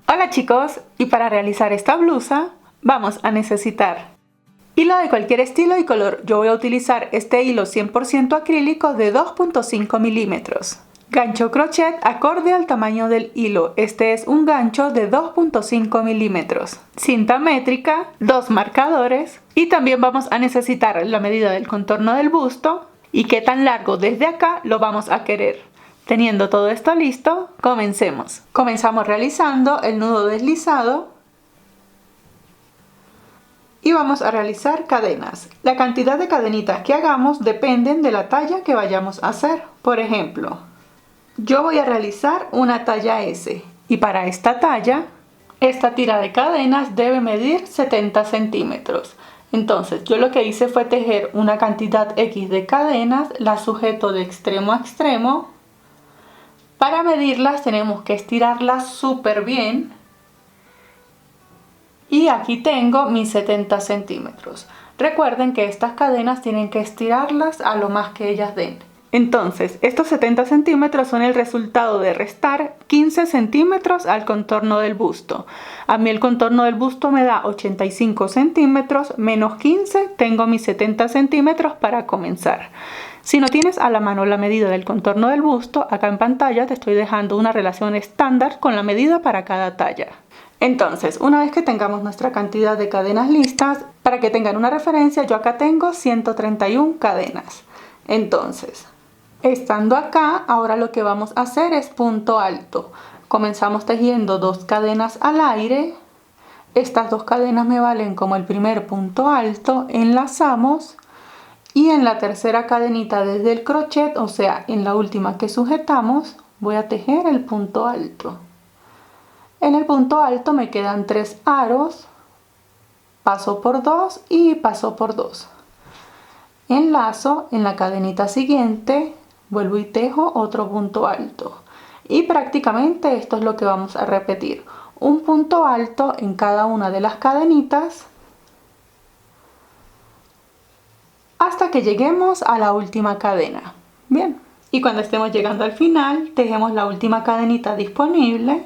Hola chicos, y para realizar esta blusa vamos a necesitar hilo de cualquier estilo y color. Yo voy a utilizar este hilo 100% acrílico de 2.5 milímetros. Gancho crochet acorde al tamaño del hilo. Este es un gancho de 2.5 milímetros. Cinta métrica, 2 marcadores y también vamos a necesitar la medida del contorno del busto y qué tan largo desde acá lo vamos a querer. Teniendo todo esto listo, comencemos. Comenzamos realizando el nudo deslizado y vamos a realizar cadenas. La cantidad de cadenitas que hagamos dependen de la talla que vayamos a hacer. Por ejemplo, yo voy a realizar una talla S y para esta talla, esta tira de cadenas debe medir 70 centímetros. Entonces yo lo que hice fue tejer una cantidad X de cadenas, las sujeto de extremo a extremo. Para medirlas tenemos que estirarlas súper bien. Y aquí tengo mis 70 centímetros. Recuerden que estas cadenas tienen que estirarlas a lo más que ellas den. Entonces, estos 70 centímetros son el resultado de restar 15 centímetros al contorno del busto. A mí el contorno del busto me da 85 centímetros, menos 15, tengo mis 70 centímetros para comenzar. Si no tienes a la mano la medida del contorno del busto, acá en pantalla te estoy dejando una relación estándar con la medida para cada talla. Entonces, una vez que tengamos nuestra cantidad de cadenas listas, para que tengan una referencia, yo acá tengo 131 cadenas. Entonces, estando acá, ahora lo que vamos a hacer es punto alto. Comenzamos tejiendo 2 cadenas al aire. Estas 2 cadenas me valen como el primer punto alto. Enlazamos. Y en la tercera cadenita desde el crochet, o sea, en la última que sujetamos, voy a tejer el punto alto. En el punto alto me quedan 3 aros, paso por 2 y paso por 2. Enlazo en la cadenita siguiente, vuelvo y tejo otro punto alto. Y prácticamente esto es lo que vamos a repetir. Un punto alto en cada una de las cadenitas, hasta que lleguemos a la última cadena. Bien, y cuando estemos llegando al final, tejemos la última cadenita disponible.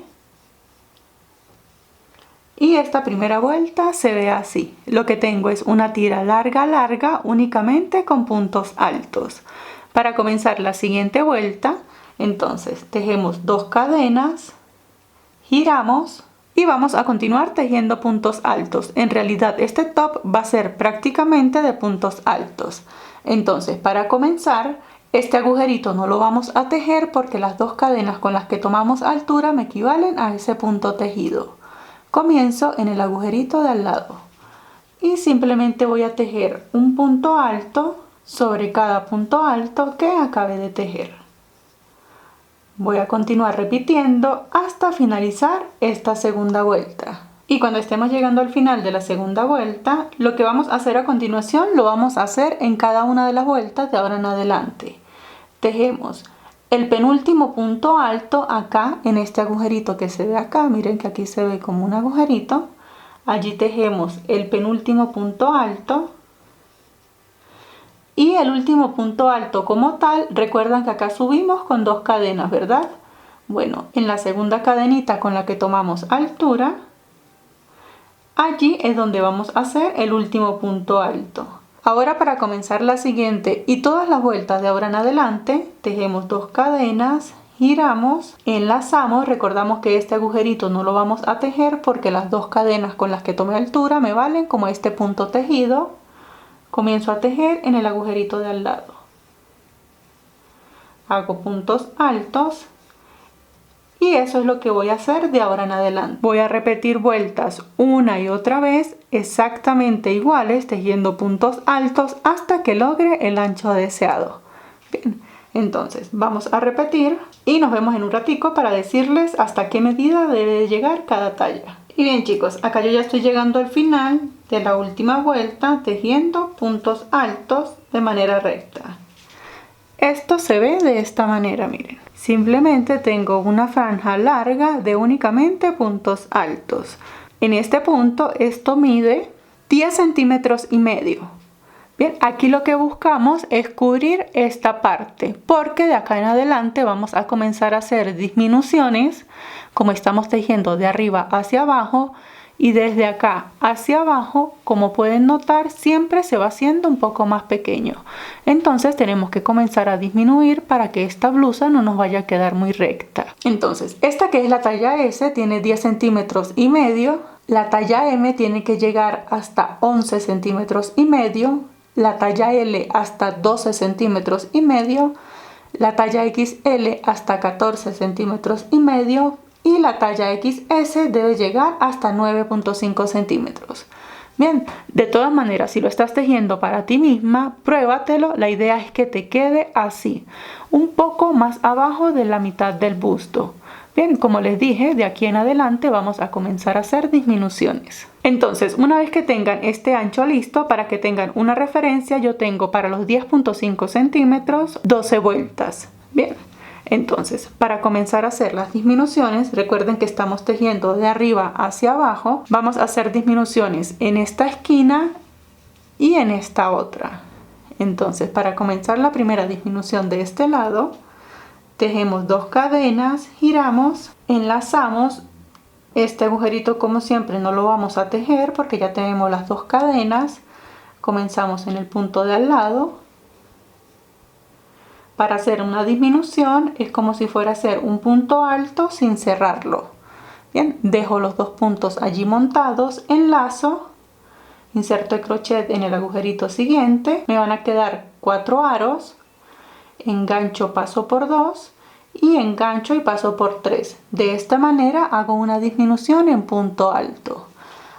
Y esta primera vuelta se ve así. Lo que tengo es una tira larga únicamente con puntos altos. Para comenzar la siguiente vuelta, entonces tejemos 2 cadenas, giramos y vamos a continuar tejiendo puntos altos. En realidad este top va a ser prácticamente de puntos altos. Entonces, para comenzar, este agujerito no lo vamos a tejer porque las 2 cadenas con las que tomamos altura me equivalen a ese punto tejido. Comienzo en el agujerito de al lado y simplemente voy a tejer un punto alto sobre cada punto alto que acabe de tejer. Voy a continuar repitiendo hasta finalizar esta segunda vuelta. Y cuando estemos llegando al final de la segunda vuelta, lo que vamos a hacer a continuación lo vamos a hacer en cada una de las vueltas de ahora en adelante. Tejemos el penúltimo punto alto acá en este agujerito que se ve acá. Miren que aquí se ve como un agujerito. Allí tejemos el penúltimo punto alto. Y el último punto alto como tal, recuerdan que acá subimos con 2 cadenas, ¿verdad? Bueno, en la segunda cadenita con la que tomamos altura, allí es donde vamos a hacer el último punto alto. Ahora para comenzar la siguiente y todas las vueltas de ahora en adelante, tejemos 2 cadenas, giramos, enlazamos. Recordamos que este agujerito no lo vamos a tejer porque las 2 cadenas con las que tomé altura me valen como este punto tejido. Comienzo a tejer en el agujerito de al lado. Hago puntos altos. Y eso es lo que voy a hacer de ahora en adelante. Voy a repetir vueltas una y otra vez exactamente iguales, tejiendo puntos altos hasta que logre el ancho deseado. Bien, entonces vamos a repetir y nos vemos en un ratico para decirles hasta qué medida debe llegar cada talla. Y bien chicos, acá yo ya estoy llegando al final de la última vuelta tejiendo puntos altos de manera recta. Esto se ve de esta manera, miren. Simplemente tengo una franja larga de únicamente puntos altos. En este punto esto mide 10 centímetros y medio. Bien, aquí lo que buscamos es cubrir esta parte, porque de acá en adelante vamos a comenzar a hacer disminuciones, como estamos tejiendo de arriba hacia abajo, y desde acá hacia abajo, como pueden notar, siempre se va haciendo un poco más pequeño. Entonces tenemos que comenzar a disminuir para que esta blusa no nos vaya a quedar muy recta. Entonces, esta que es la talla S tiene 10 centímetros y medio, la talla M tiene que llegar hasta 11 centímetros y medio, la talla L hasta 12 centímetros y medio, la talla XL hasta 14 centímetros y medio, y la talla XS debe llegar hasta 9.5 centímetros. Bien, de todas maneras, si lo estás tejiendo para ti misma, pruébatelo. La idea es que te quede así, un poco más abajo de la mitad del busto. Bien, como les dije, de aquí en adelante vamos a comenzar a hacer disminuciones. Entonces, una vez que tengan este ancho listo, para que tengan una referencia, yo tengo para los 10.5 centímetros 12 vueltas. Bien. Entonces, para comenzar a hacer las disminuciones, recuerden que estamos tejiendo de arriba hacia abajo. Vamos a hacer disminuciones en esta esquina y en esta otra. Entonces, para comenzar la primera disminución de este lado, tejemos 2 cadenas, giramos, enlazamos. Este agujerito, como siempre, no lo vamos a tejer porque ya tenemos las 2 cadenas. Comenzamos en el punto de al lado. Para hacer una disminución es como si fuera a hacer un punto alto sin cerrarlo. Bien, dejo los 2 puntos allí montados, enlazo, inserto el crochet en el agujerito siguiente, me van a quedar 4 aros, engancho, paso por 2 y engancho y paso por 3. De esta manera hago una disminución en punto alto.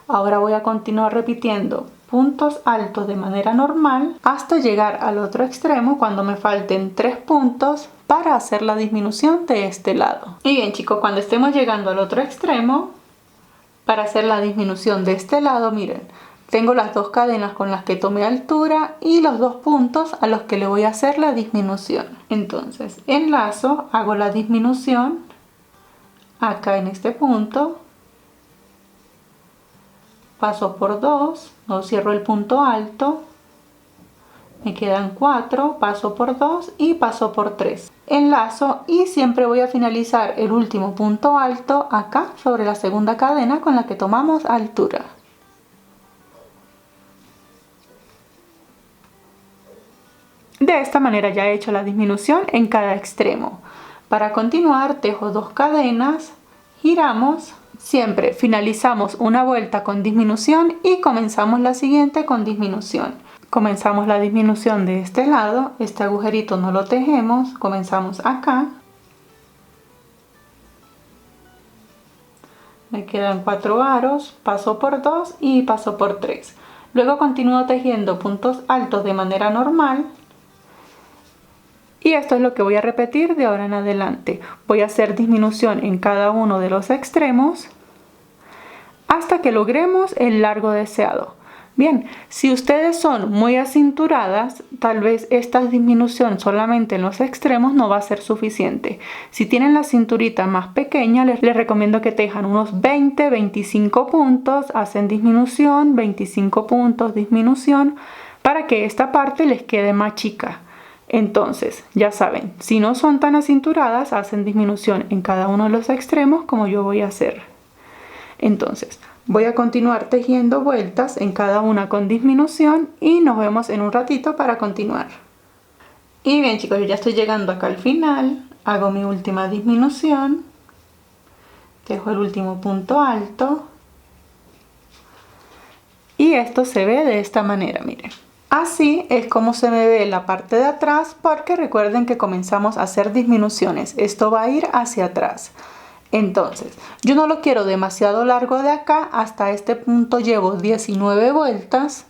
Ahora voy a continuar repitiendo puntos altos de manera normal hasta llegar al otro extremo cuando me falten 3 puntos para hacer la disminución de este lado. Y bien, chicos, cuando estemos llegando al otro extremo, para hacer la disminución de este lado, miren, tengo las 2 cadenas con las que tomé altura y los 2 puntos a los que le voy a hacer la disminución. Entonces enlazo, hago la disminución acá en este punto, paso por 2, no cierro el punto alto, me quedan 4, paso por 2 y paso por 3. Enlazo y siempre voy a finalizar el último punto alto acá sobre la segunda cadena con la que tomamos altura. De esta manera ya he hecho la disminución en cada extremo. Para continuar tejo 2 cadenas, giramos. Siempre finalizamos una vuelta con disminución y comenzamos la siguiente con disminución. Comenzamos la disminución de este lado, este agujerito no lo tejemos, comenzamos acá. Me quedan 4 aros, paso por 2 y paso por 3. Luego continúo tejiendo puntos altos de manera normal. Y esto es lo que voy a repetir de ahora en adelante. Voy a hacer disminución en cada uno de los extremos hasta que logremos el largo deseado. Bien, si ustedes son muy acinturadas, tal vez esta disminución solamente en los extremos no va a ser suficiente. Si tienen la cinturita más pequeña, les recomiendo que tejan unos 20-25 puntos, hacen disminución, 25 puntos, disminución, para que esta parte les quede más chica. Entonces, ya saben, si no son tan acinturadas, hacen disminución en cada uno de los extremos como yo voy a hacer. Entonces, voy a continuar tejiendo vueltas en cada una con disminución y nos vemos en un ratito para continuar. Y bien, chicos, yo ya estoy llegando acá al final, hago mi última disminución, tejo el último punto alto y esto se ve de esta manera, miren. Así es como se me ve la parte de atrás, porque recuerden que comenzamos a hacer disminuciones. Esto va a ir hacia atrás. Entonces, yo no lo quiero demasiado largo de acá. Hasta este punto llevo 19 vueltas.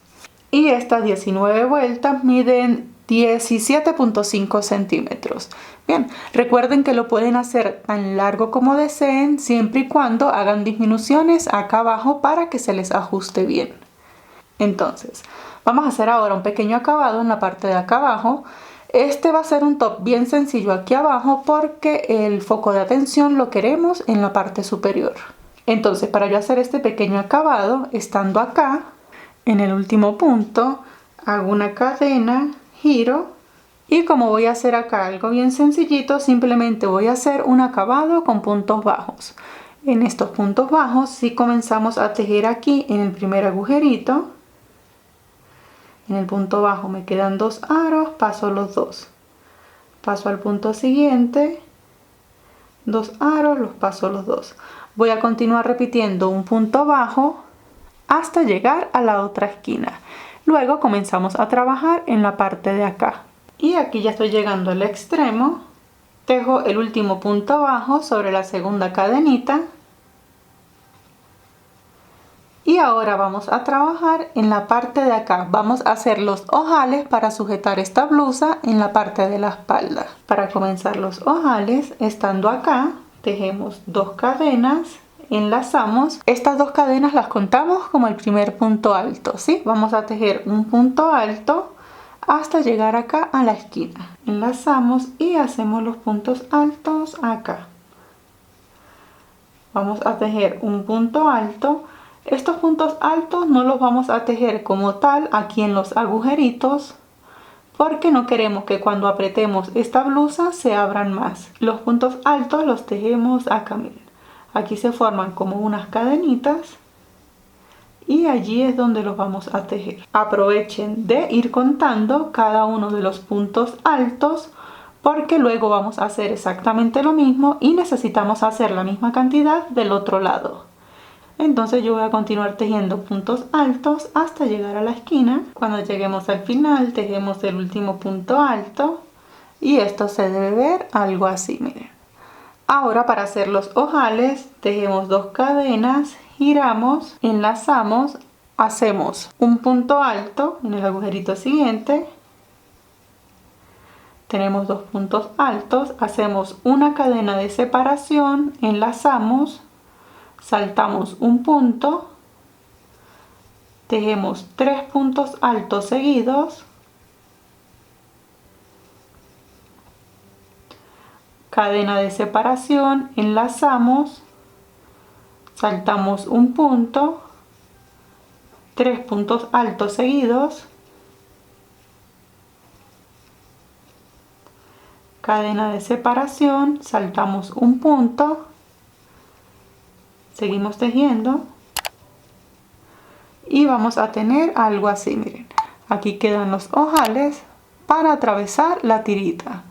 Y estas 19 vueltas miden 17.5 centímetros. Bien, recuerden que lo pueden hacer tan largo como deseen, siempre y cuando hagan disminuciones acá abajo para que se les ajuste bien. Entonces, vamos a hacer ahora un pequeño acabado en la parte de acá abajo. Este va a ser un top bien sencillo aquí abajo porque el foco de atención lo queremos en la parte superior. Entonces, para yo hacer este pequeño acabado, estando acá, en el último punto, hago una cadena, giro, y como voy a hacer acá algo bien sencillito, simplemente voy a hacer un acabado con puntos bajos. En estos puntos bajos, si comenzamos a tejer aquí en el primer agujerito, en el punto bajo me quedan 2 aros, paso los 2, paso al punto siguiente, 2 aros, los paso los 2. Voy a continuar repitiendo un punto bajo hasta llegar a la otra esquina. Luego comenzamos a trabajar en la parte de acá. Y aquí ya estoy llegando al extremo. Tejo el último punto bajo sobre la segunda cadenita. Y ahora vamos a trabajar en la parte de acá. Vamos a hacer los ojales para sujetar esta blusa en la parte de la espalda. Para comenzar los ojales, estando acá, tejemos 2 cadenas, enlazamos. Estas 2 cadenas las contamos como el primer punto alto, ¿sí? Vamos a tejer un punto alto hasta llegar acá a la esquina. Enlazamos y hacemos los puntos altos acá. Vamos a tejer un punto alto. Estos puntos altos no los vamos a tejer como tal aquí en los agujeritos, porque no queremos que cuando apretemos esta blusa se abran más. Los puntos altos los tejemos acá, miren. Aquí se forman como unas cadenitas y allí es donde los vamos a tejer. Aprovechen de ir contando cada uno de los puntos altos, porque luego vamos a hacer exactamente lo mismo y necesitamos hacer la misma cantidad del otro lado. Entonces yo voy a continuar tejiendo puntos altos hasta llegar a la esquina. Cuando lleguemos al final, tejemos el último punto alto y esto se debe ver algo así, miren. Ahora para hacer los ojales, tejemos 2 cadenas, giramos, enlazamos, hacemos un punto alto en el agujerito siguiente. Tenemos 2 puntos altos, hacemos una cadena de separación, enlazamos, saltamos un punto, tejemos 3 puntos altos seguidos, cadena de separación, enlazamos, saltamos un punto, 3 puntos altos seguidos, cadena de separación, saltamos un punto, seguimos tejiendo y vamos a tener algo así, miren. Aquí quedan los ojales para atravesar la tirita.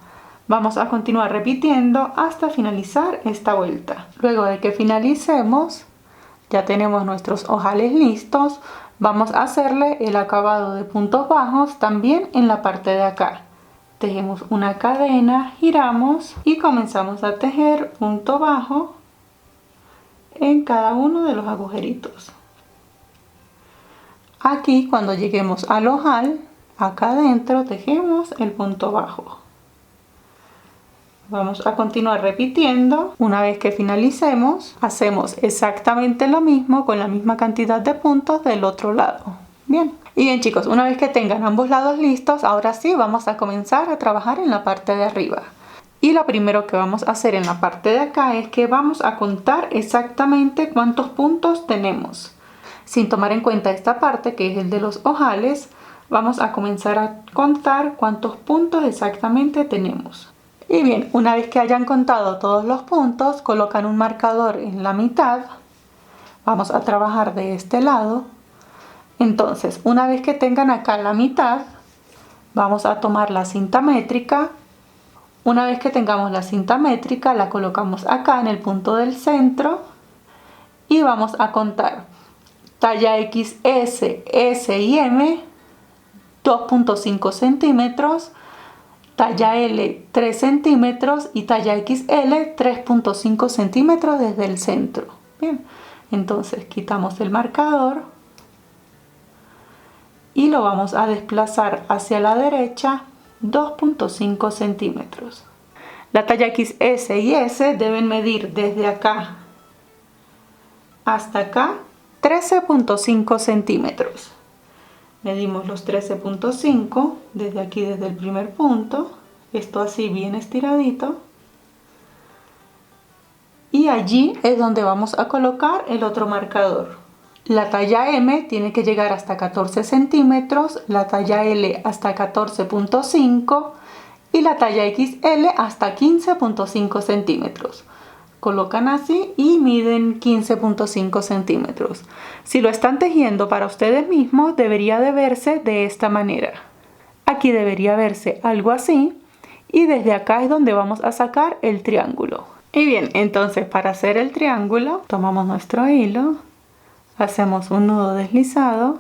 Vamos a continuar repitiendo hasta finalizar esta vuelta. Luego de que finalicemos, ya tenemos nuestros ojales listos. Vamos a hacerle el acabado de puntos bajos también en la parte de acá. Tejemos una cadena, giramos y comenzamos a tejer punto bajo en cada uno de los agujeritos. Aquí cuando lleguemos al ojal, acá adentro tejemos el punto bajo. Vamos a continuar repitiendo. Una vez que finalicemos, hacemos exactamente lo mismo con la misma cantidad de puntos del otro lado. Bien. Y bien chicos, una vez que tengan ambos lados listos, ahora sí vamos a comenzar a trabajar en la parte de arriba. Y lo primero que vamos a hacer en la parte de acá es que vamos a contar exactamente cuántos puntos tenemos. Sin tomar en cuenta esta parte que es el de los ojales, vamos a comenzar a contar cuántos puntos exactamente tenemos. Y bien, una vez que hayan contado todos los puntos, colocan un marcador en la mitad. Vamos a trabajar de este lado. Entonces, una vez que tengan acá la mitad, vamos a tomar la cinta métrica. Una vez que tengamos la cinta métrica, la colocamos acá en el punto del centro y vamos a contar talla XS, S y M 2.5 centímetros, talla L 3 centímetros y talla XL 3.5 centímetros desde el centro. Bien, entonces quitamos el marcador y lo vamos a desplazar hacia la derecha 2.5 centímetros. La talla XS y S deben medir desde acá hasta acá 13.5 centímetros. Medimos los 13.5 desde aquí, desde el primer punto, esto así bien estiradito. Y allí es donde vamos a colocar el otro marcador. La talla M tiene que llegar hasta 14 centímetros, la talla L hasta 14.5 y la talla XL hasta 15.5 centímetros. Colocan así y miden 15.5 centímetros. Si lo están tejiendo para ustedes mismos, debería de verse de esta manera. Aquí debería verse algo así y desde acá es donde vamos a sacar el triángulo. Y bien, entonces para hacer el triángulo, tomamos nuestro hilo, hacemos un nudo deslizado.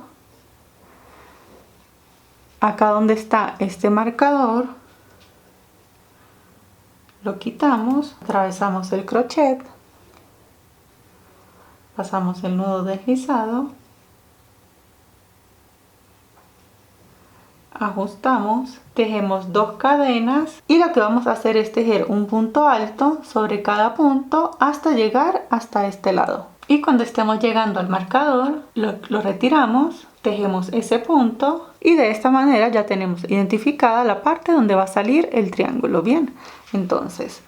Acá donde está este marcador, lo quitamos, atravesamos el crochet, pasamos el nudo deslizado, ajustamos, tejemos 2 cadenas y lo que vamos a hacer es tejer un punto alto sobre cada punto hasta llegar hasta este lado. Y cuando estemos llegando al marcador, lo retiramos, tejemos ese punto y de esta manera ya tenemos identificada la parte donde va a salir el triángulo. Bien, entonces,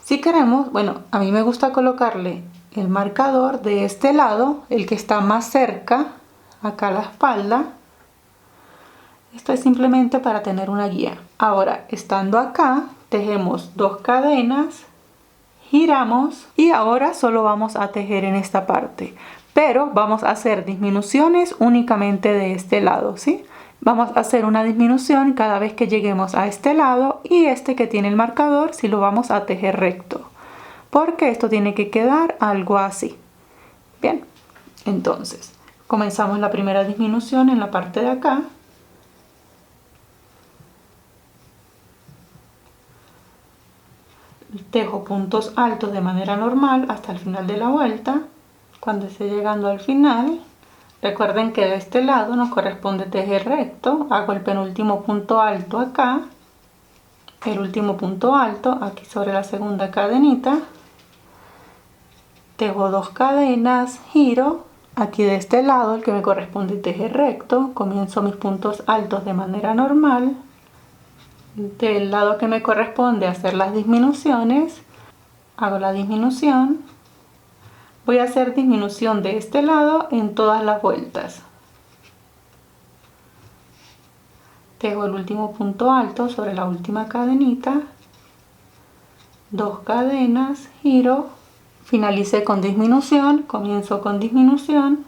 si queremos, bueno, a mí me gusta colocarle el marcador de este lado, el que está más cerca, acá a la espalda. Esto es simplemente para tener una guía. Ahora, estando acá, tejemos 2 cadenas, giramos y ahora solo vamos a tejer en esta parte. Pero vamos a hacer disminuciones únicamente de este lado, ¿sí? Vamos a hacer una disminución cada vez que lleguemos a este lado y este que tiene el marcador si lo vamos a tejer recto. Porque esto tiene que quedar algo así. Bien, entonces comenzamos la primera disminución en la parte de acá. Tejo puntos altos de manera normal hasta el final de la vuelta. Cuando esté llegando al final, recuerden que de este lado nos corresponde tejer recto. Hago el penúltimo punto alto acá, el último punto alto aquí sobre la segunda cadenita, tejo 2 cadenas, giro. Aquí de este lado, el que me corresponde tejer recto, comienzo mis puntos altos de manera normal. Del lado que me corresponde hacer las disminuciones, hago la disminución. Voy a hacer disminución de este lado en todas las vueltas. Tejo el último punto alto sobre la última cadenita, 2 cadenas, giro, finalicé con disminución, comienzo con disminución.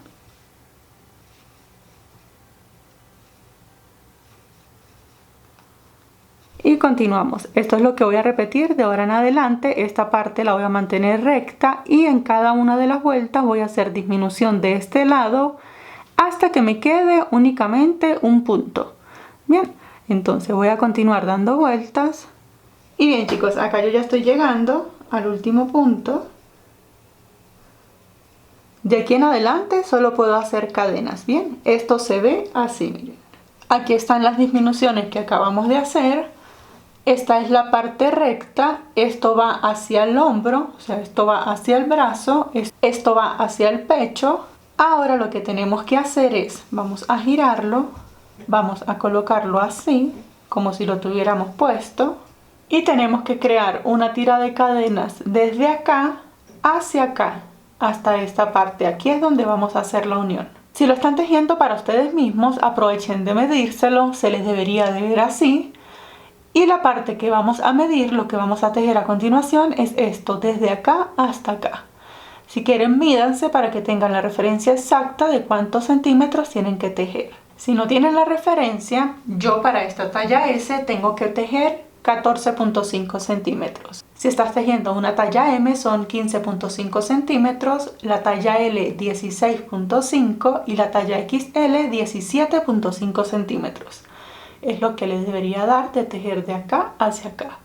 Y continuamos. Esto es lo que voy a repetir de ahora en adelante. Esta parte la voy a mantener recta y en cada una de las vueltas voy a hacer disminución de este lado hasta que me quede únicamente un punto. Bien, entonces voy a continuar dando vueltas. Y bien chicos, acá yo ya estoy llegando al último punto. De aquí en adelante solo puedo hacer cadenas. Bien, esto se ve así, miren. Aquí están las disminuciones que acabamos de hacer. Esta es la parte recta, esto va hacia el hombro, o sea, esto va hacia el brazo, esto va hacia el pecho. Ahora lo que tenemos que hacer es, vamos a girarlo, vamos a colocarlo así, como si lo tuviéramos puesto. Y tenemos que crear una tira de cadenas desde acá hacia acá, hasta esta parte. Aquí es donde vamos a hacer la unión. Si lo están tejiendo para ustedes mismos, aprovechen de medírselo, se les debería de ver así. Y la parte que vamos a medir, lo que vamos a tejer a continuación es esto, desde acá hasta acá. Si quieren, mídanse para que tengan la referencia exacta de cuántos centímetros tienen que tejer. Si no tienen la referencia, yo para esta talla S tengo que tejer 14.5 centímetros. Si estás tejiendo una talla M son 15.5 centímetros, la talla L 16.5 y la talla XL 17.5 centímetros. Es lo que les debería dar de tejer de acá hacia acá.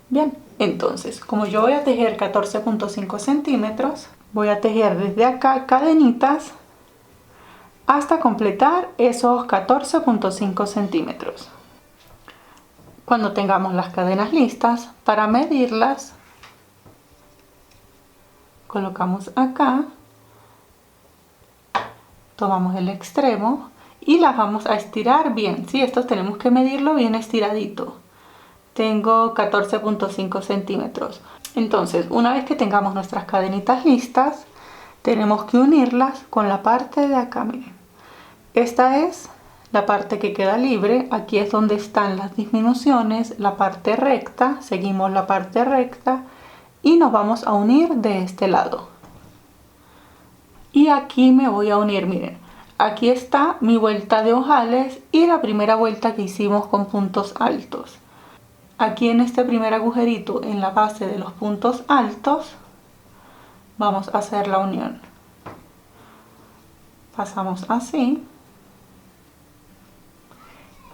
Bien, entonces, como yo voy a tejer 14.5 centímetros, voy a tejer desde acá cadenitas hasta completar esos 14.5 centímetros. Cuando tengamos las cadenas listas, para medirlas, colocamos acá, tomamos el extremo y las vamos a estirar bien, ¿sí? Estos tenemos que medirlo bien estiradito. Tengo 14.5 centímetros. Entonces, una vez que tengamos nuestras cadenitas listas, tenemos que unirlas con la parte de acá, miren. Esta es la parte que queda libre, aquí es donde están las disminuciones, la parte recta, seguimos la parte recta y nos vamos a unir de este lado. Y aquí me voy a unir, miren, aquí está mi vuelta de ojales y la primera vuelta que hicimos con puntos altos. Aquí en este primer agujerito, en la base de los puntos altos, vamos a hacer la unión. Pasamos así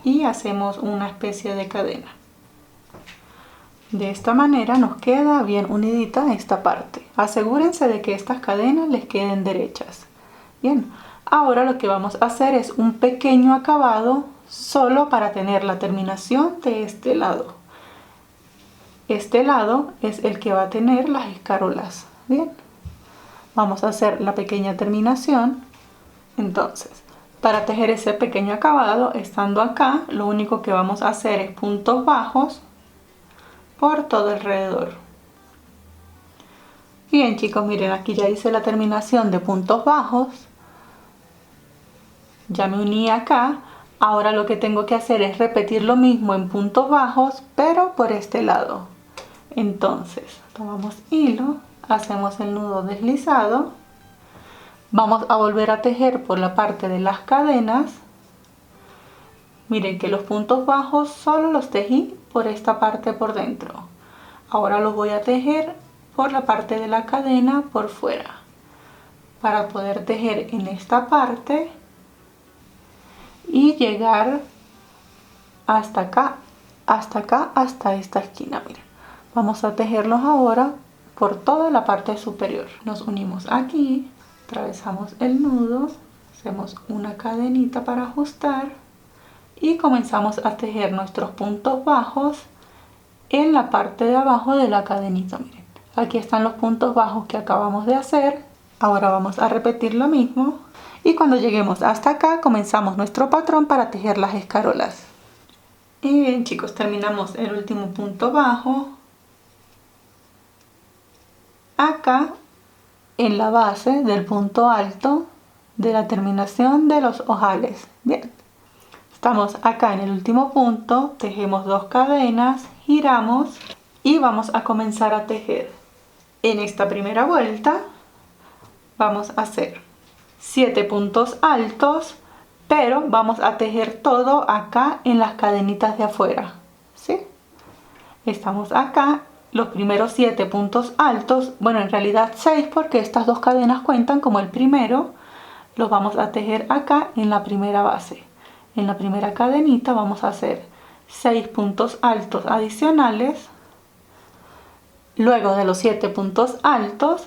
y hacemos una especie de cadena. De esta manera nos queda bien unidita esta parte. Asegúrense de que estas cadenas les queden derechas. Bien, ahora lo que vamos a hacer es un pequeño acabado solo para tener la terminación de este lado. Este lado es el que va a tener las escarolas. Bien, vamos a hacer la pequeña terminación. Entonces, para tejer ese pequeño acabado, estando acá, lo único que vamos a hacer es puntos bajos por todo alrededor. Bien chicos, miren, aquí ya hice la terminación de puntos bajos. Ya me uní acá. Ahora lo que tengo que hacer es repetir lo mismo en puntos bajos, pero por este lado. Entonces, tomamos hilo, hacemos el nudo deslizado. Vamos a volver a tejer por la parte de las cadenas. Miren que los puntos bajos solo los tejí por esta parte por dentro. Ahora los voy a tejer por la parte de la cadena por fuera. Para poder tejer en esta parte y llegar hasta acá, hasta esta esquina. Miren, vamos a tejerlos ahora por toda la parte superior. Nos unimos aquí. Atravesamos el nudo, hacemos una cadenita para ajustar y comenzamos a tejer nuestros puntos bajos en la parte de abajo de la cadenita. Miren, aquí están los puntos bajos que acabamos de hacer. Ahora vamos a repetir lo mismo y cuando lleguemos hasta acá comenzamos nuestro patrón para tejer las escarolas. Y bien chicos, terminamos el último punto bajo acá en la base del punto alto de la terminación de los ojales. Bien, estamos acá en el último punto, tejemos 2 cadenas, giramos y vamos a comenzar a tejer. En esta primera vuelta vamos a hacer 7 puntos altos, pero vamos a tejer todo acá en las cadenitas de afuera, ¿sí? Estamos acá. Los primeros 7 puntos altos, bueno, en realidad 6 porque estas 2 cadenas cuentan como el primero, los vamos a tejer acá en la primera base. En la primera cadenita vamos a hacer 6 puntos altos adicionales. Luego de los 7 puntos altos,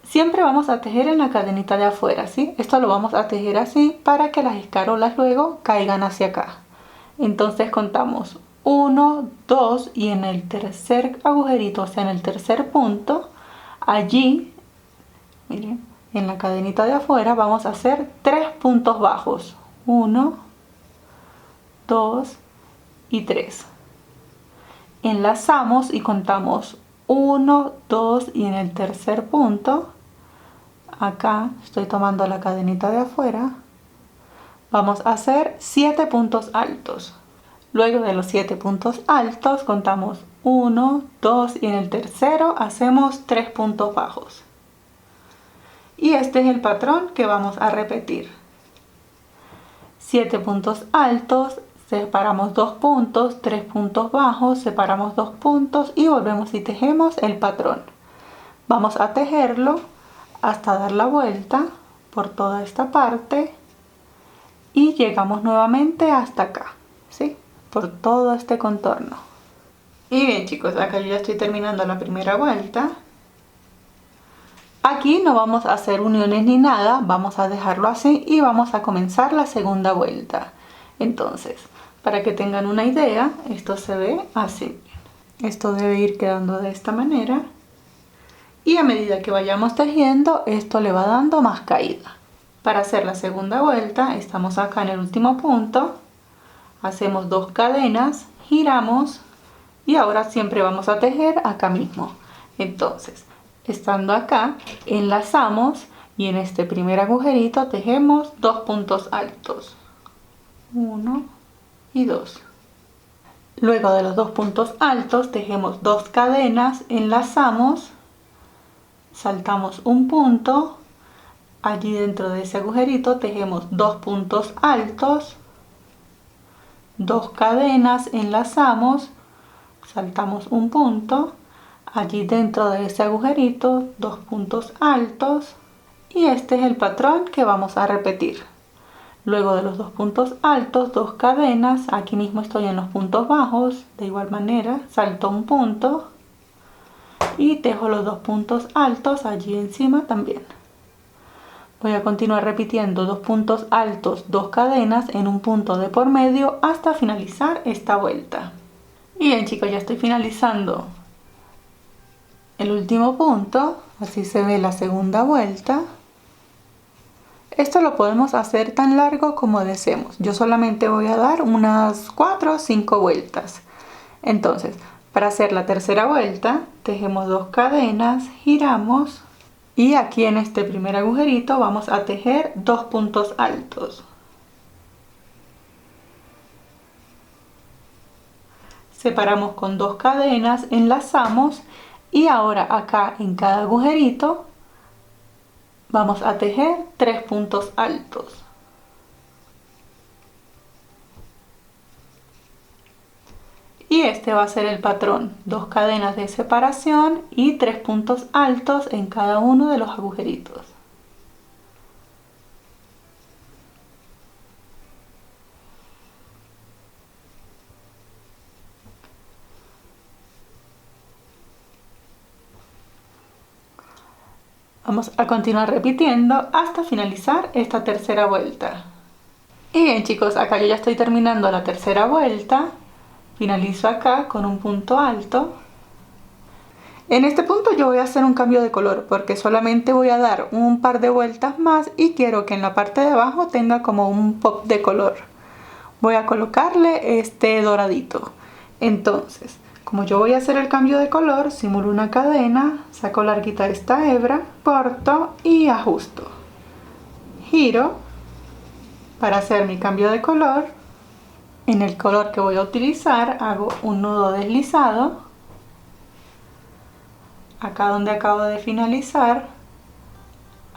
siempre vamos a tejer en la cadenita de afuera, ¿sí? Esto lo vamos a tejer así para que las escarolas luego caigan hacia acá. Entonces contamos 1, 2 y en el tercer agujerito, o sea en el tercer punto, allí, miren, en la cadenita de afuera vamos a hacer 3 puntos bajos. 1, 2 y 3. Enlazamos y contamos 1, 2 y en el tercer punto, acá estoy tomando la cadenita de afuera, vamos a hacer 7 puntos altos. Luego de los 7 puntos altos contamos 1, 2 y en el tercero hacemos 3 puntos bajos. Y este es el patrón que vamos a repetir. 7 puntos altos, separamos 2 puntos, 3 puntos bajos, separamos 2 puntos y volvemos y tejemos el patrón. Vamos a tejerlo hasta dar la vuelta por toda esta parte y llegamos nuevamente hasta acá, ¿sí? Por todo este contorno. Y bien chicos, acá yo ya estoy terminando la primera vuelta. Aquí no vamos a hacer uniones ni nada, vamos a dejarlo así y vamos a comenzar la segunda vuelta. Entonces, para que tengan una idea, esto se ve así. Esto debe ir quedando de esta manera y a medida que vayamos tejiendo, esto le va dando más caída. Para hacer la segunda vuelta, estamos acá en el último punto. Hacemos 2 cadenas, giramos y ahora siempre vamos a tejer acá mismo. Entonces, estando acá, enlazamos y en este primer agujerito tejemos 2 puntos altos, 1 y 2. Luego de los 2 puntos altos tejemos 2 cadenas, enlazamos, saltamos un punto, allí dentro de ese agujerito tejemos 2 puntos altos, 2 cadenas, enlazamos, saltamos un punto, allí dentro de ese agujerito 2 puntos altos, y este es el patrón que vamos a repetir. Luego de los 2 puntos altos, 2 cadenas, aquí mismo estoy en los puntos bajos, de igual manera salto un punto y tejo los 2 puntos altos allí encima también. Voy a continuar repitiendo 2 puntos altos, 2 cadenas en un punto de por medio hasta finalizar esta vuelta. Y bien chicos, ya estoy finalizando el último punto, así se ve la segunda vuelta. Esto lo podemos hacer tan largo como deseemos. Yo solamente voy a dar unas 4 o 5 vueltas. Entonces, para hacer la tercera vuelta, tejemos 2 cadenas, giramos y aquí en este primer agujerito vamos a tejer 2 puntos altos. Separamos con 2 cadenas, enlazamos y ahora acá en cada agujerito vamos a tejer 3 puntos altos. Y este va a ser el patrón, 2 cadenas de separación y 3 puntos altos en cada uno de los agujeritos. Vamos a continuar repitiendo hasta finalizar esta tercera vuelta. Y bien chicos, acá yo ya estoy terminando la tercera vuelta. Finalizo acá con un punto alto. En este punto yo voy a hacer un cambio de color porque solamente voy a dar un par de vueltas más y quiero que en la parte de abajo tenga como un pop de color. Voy a colocarle este doradito. Entonces, como yo voy a hacer el cambio de color, simulo una cadena, saco larguita esta hebra, corto y ajusto. Giro para hacer mi cambio de color. En el color que voy a utilizar hago un nudo deslizado. Acá donde acabo de finalizar,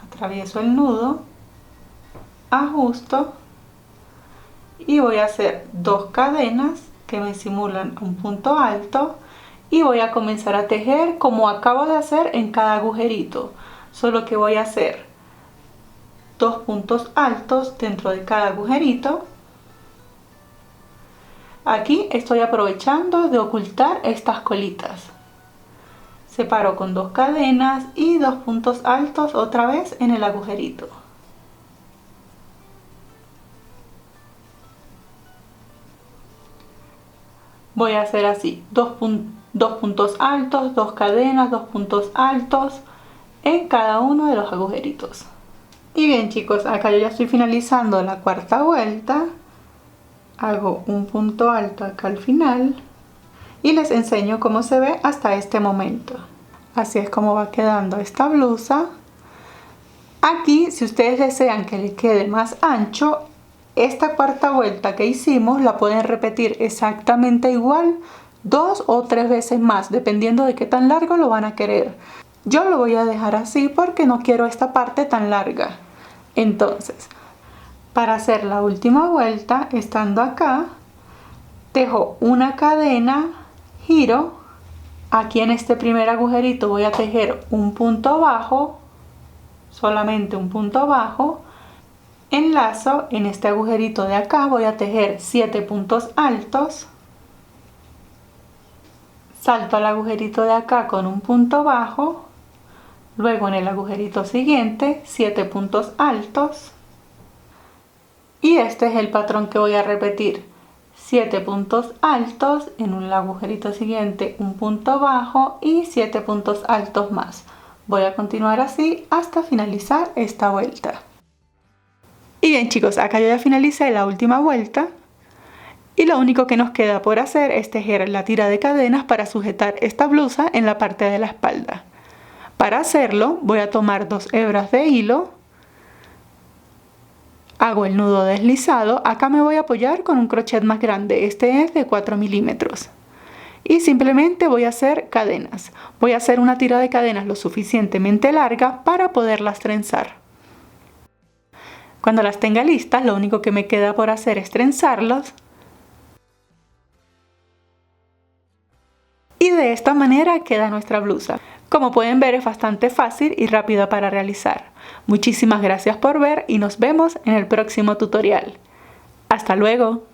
atravieso el nudo, ajusto y voy a hacer 2 cadenas que me simulan un punto alto y voy a comenzar a tejer como acabo de hacer en cada agujerito, solo que voy a hacer 2 puntos altos dentro de cada agujerito. Aquí estoy aprovechando de ocultar estas colitas. Separo con 2 cadenas y 2 puntos altos otra vez en el agujerito. Voy a hacer así, 2 puntos altos, 2 cadenas, 2 puntos altos en cada uno de los agujeritos. Y bien chicos, acá yo ya estoy finalizando la cuarta vuelta. Hago un punto alto acá al final y les enseño cómo se ve hasta este momento. Así es como va quedando esta blusa. Aquí, si ustedes desean que le quede más ancho, esta cuarta vuelta que hicimos la pueden repetir exactamente igual 2 o 3 veces más, dependiendo de qué tan largo lo van a querer. Yo lo voy a dejar así porque no quiero esta parte tan larga. Entonces, para hacer la última vuelta, estando acá, tejo una cadena, giro. Aquí en este primer agujerito voy a tejer un punto bajo, solamente un punto bajo. Enlazo en este agujerito de acá, voy a tejer 7 puntos altos. Salto al agujerito de acá con un punto bajo. Luego en el agujerito siguiente, 7 puntos altos. Y este es el patrón que voy a repetir. 7 puntos altos, en un agujerito siguiente un punto bajo y 7 puntos altos más. Voy a continuar así hasta finalizar esta vuelta. Y bien chicos, acá yo ya finalicé la última vuelta y lo único que nos queda por hacer es tejer la tira de cadenas para sujetar esta blusa en la parte de la espalda. Para hacerlo voy a tomar 2 hebras de hilo, hago el nudo deslizado, acá me voy a apoyar con un crochet más grande, este es de 4 milímetros. Y simplemente voy a hacer cadenas. Voy a hacer una tira de cadenas lo suficientemente larga para poderlas trenzar. Cuando las tenga listas, lo único que me queda por hacer es trenzarlos. Y de esta manera queda nuestra blusa. Como pueden ver, es bastante fácil y rápida para realizar. Muchísimas gracias por ver y nos vemos en el próximo tutorial. ¡Hasta luego!